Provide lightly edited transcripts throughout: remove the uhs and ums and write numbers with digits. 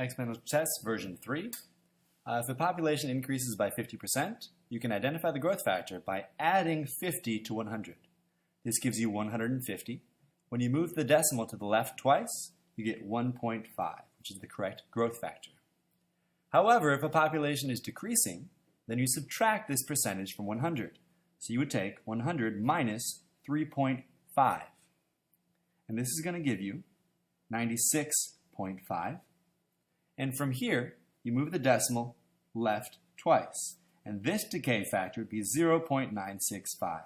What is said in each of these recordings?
Exponential test version 3. If the population increases by 50%, you can identify the growth factor by adding 50 to 100. This gives you 150. When you move the decimal to the left twice, you get 1.5, which is the correct growth factor. However, if a population is decreasing, then you subtract this percentage from 100. So you would take 100 minus 3.5. And this is going to give you 96.5. And from here, you move the decimal left twice. And this decay factor would be 0.965.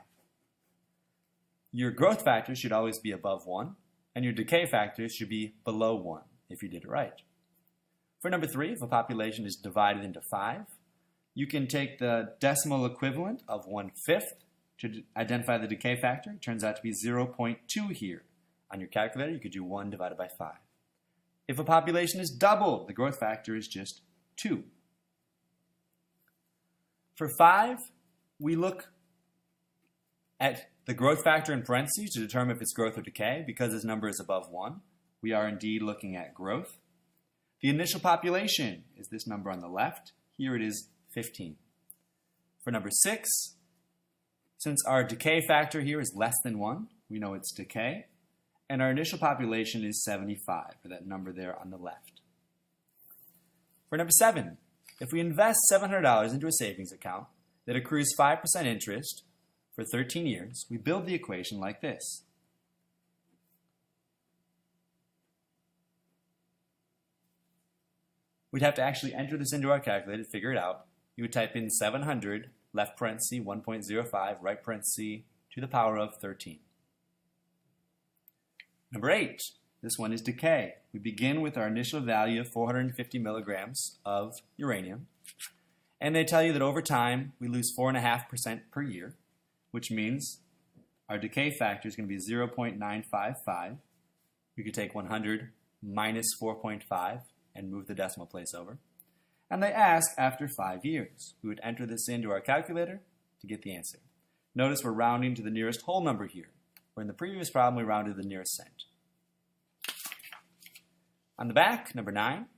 Your growth factor should always be above 1, and your decay factor should be below 1 if you did it right. For number 3, if a population is divided into 5, you can take the decimal equivalent of 1/5 to identify the decay factor. It turns out to be 0.2 here. On your calculator, you could do 1 divided by 5. If a population is doubled, the growth factor is just 2. For 5, we look at the growth factor in parentheses to determine if it's growth or decay. Because this number is above 1, we are indeed looking at growth. The initial population is this number on the left. Here it is 15. For number 6, since our decay factor here is less than 1, we know it's decay. And our initial population is 75, for that number there on the left. For number 7, if we invest $700 into a savings account that accrues 5% interest for 13 years, we build the equation like this. We'd have to actually enter this into our calculator to figure it out. You would type in 700, left parenthesis, 1.05, right parenthesis, to the power of 13. Number 8, this one is decay. We begin with our initial value of 450 milligrams of uranium. And they tell you that over time, we lose 4.5% per year, which means our decay factor is going to be 0.955. We could take 100 minus 4.5 and move the decimal place over. And they ask after 5 years. We would enter this into our calculator to get the answer. Notice we're rounding to the nearest whole number here, where in the previous problem we rounded to the nearest cent. On the back, number 9,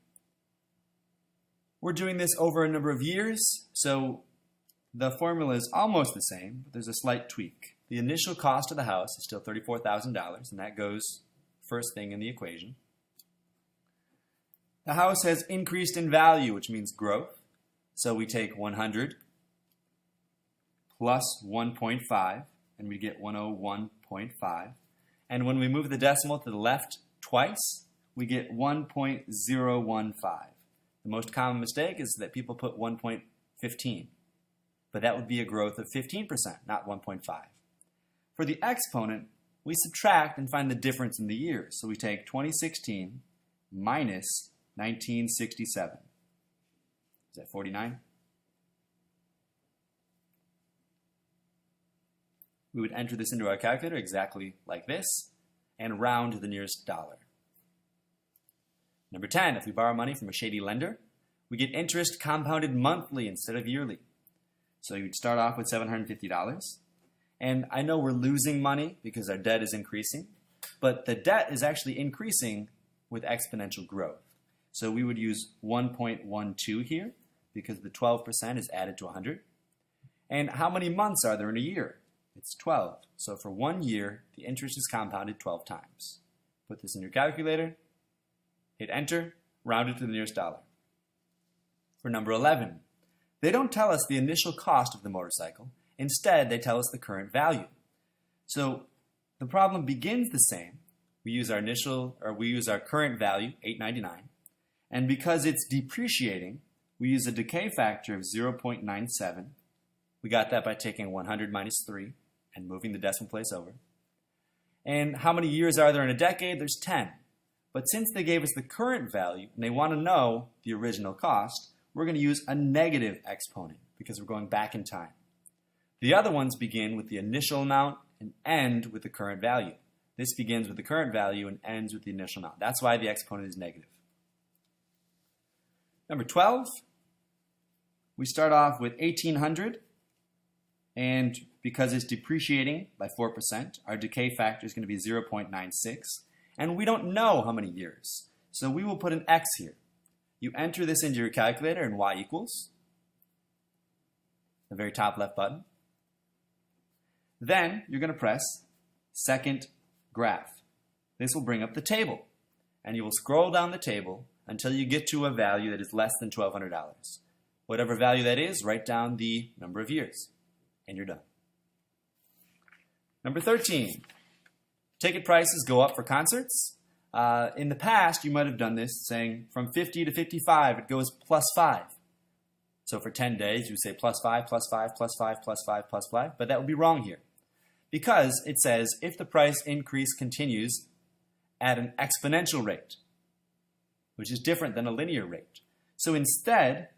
we're doing this over a number of years, so the formula is almost the same, but there's a slight tweak. The initial cost of the house is still $34,000, and that goes first thing in the equation. The house has increased in value, which means growth. So we take 100 plus 1.5, and we get 101.5. And when we move the decimal to the left twice, we get 1.015. The most common mistake is that people put 1.15. But that would be a growth of 15%, not 1.5. For the exponent, we subtract and find the difference in the years. So we take 2016 minus 1967. Is that 49? We would enter this into our calculator exactly like this and round to the nearest dollar. Number 10, if we borrow money from a shady lender, we get interest compounded monthly instead of yearly. So you'd start off with $750. And I know we're losing money because our debt is increasing, but the debt is actually increasing with exponential growth. So we would use 1.12 here because the 12% is added to 100. And how many months are there in a year? It's 12. So for 1 year, the interest is compounded 12 times. Put this in your calculator, hit enter, round it to the nearest dollar. For number 11, they don't tell us the initial cost of the motorcycle. Instead, they tell us the current value. So the problem begins the same. We use our current value, $8.99. And because it's depreciating, we use a decay factor of 0.97. We got that by taking 100 minus 3 and moving the decimal place over. And how many years are there in a decade? There's 10. But since they gave us the current value and they want to know the original cost, we're going to use a negative exponent because we're going back in time. The other ones begin with the initial amount and end with the current value. This begins with the current value and ends with the initial amount. That's why the exponent is negative. Number 12, we start off with 1800, and because it's depreciating by 4%, our decay factor is going to be 0.96. And we don't know how many years, so we will put an X here. You enter this into your calculator in y equals, the very top left button. Then you're going to press second graph. This will bring up the table, and you will scroll down the table until you get to a value that is less than $1,200. Whatever value that is, write down the number of years, and you're done. Number 13, ticket prices go up for concerts. In the past, you might have done this saying from 50 to 55, it goes plus 5. So for 10 days, you say plus 5, plus 5, plus 5, plus 5, plus 5, but that would be wrong here. Because it says if the price increase continues at an exponential rate, which is different than a linear rate. So instead,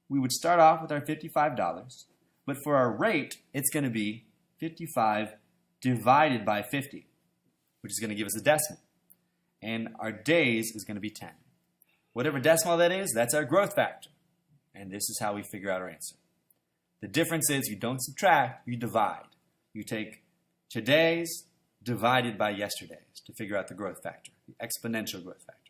we would start off with our $55, but for our rate, it's going to be 55 divided by 50, which is going to give us a decimal. And our days is going to be 10. Whatever decimal that is, that's our growth factor. And this is how we figure out our answer. The difference is you don't subtract, you divide. You take today's divided by yesterday's to figure out the growth factor, the exponential growth factor.